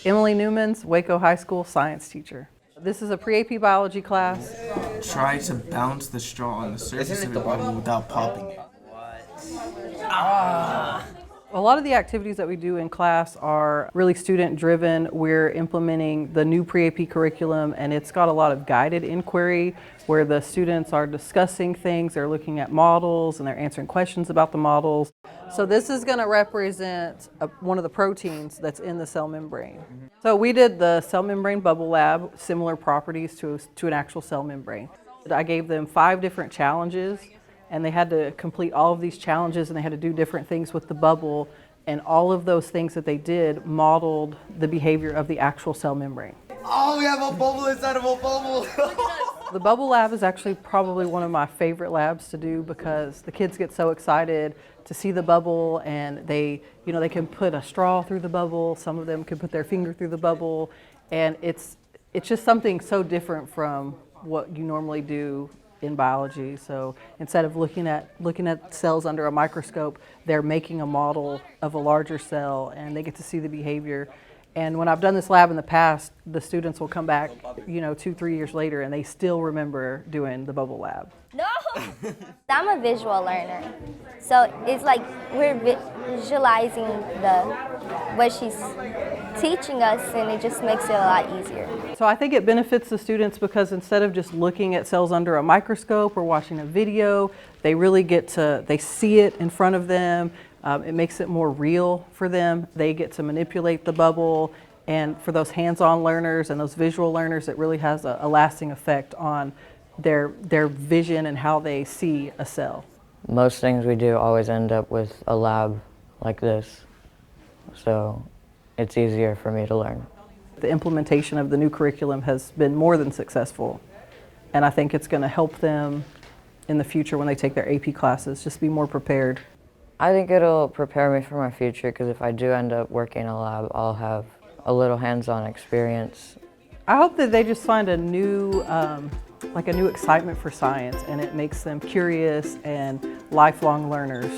Emily Newman's Waco High School science teacher. This is a pre-AP biology class. Try to bounce the straw on the surface of your bottle without popping it. A lot of the activities that we do in class are really student-driven. We're implementing the new PreAP curriculum, and it's got a lot of guided inquiry where the students are discussing things, they're looking at models, and they're answering questions about the models. So this is going to represent one of the proteins that's in the cell membrane. So we did the cell membrane bubble lab, similar properties to an actual cell membrane. I gave them 5 different challenges, and they had to complete all of these challenges, and they had to do different things with the bubble, and all of those things that they did modeled the behavior of the actual cell membrane. Oh, we have a bubble inside of a bubble. The bubble lab is actually probably one of my favorite labs to do because the kids get so excited to see the bubble, and they can put a straw through the bubble, some of them can put their finger through the bubble, and it's just something so different from what you normally do in biology. So instead of looking at cells under a microscope, they're making a model of a larger cell, and they get to see the behavior. And when I've done this lab in the past, the students will come back, 2-3 years later, and they still remember doing the bubble lab. No! I'm a visual learner, so it's like we're visualizing what she's teaching us, and it just makes it a lot easier. So I think it benefits the students because instead of just looking at cells under a microscope or watching a video, they really they see it in front of them. It makes it more real for them. They get to manipulate the bubble, and for those hands-on learners and those visual learners, it really has a lasting effect on their vision and how they see a cell. Most things we do always end up with a lab like this, so it's easier for me to learn. The implementation of the new curriculum has been more than successful, and I think it's going to help them in the future when they take their AP classes, just be more prepared. I think it'll prepare me for my future because if I do end up working in a lab, I'll have a little hands-on experience. I hope that they just find a new excitement for science, and it makes them curious and lifelong learners.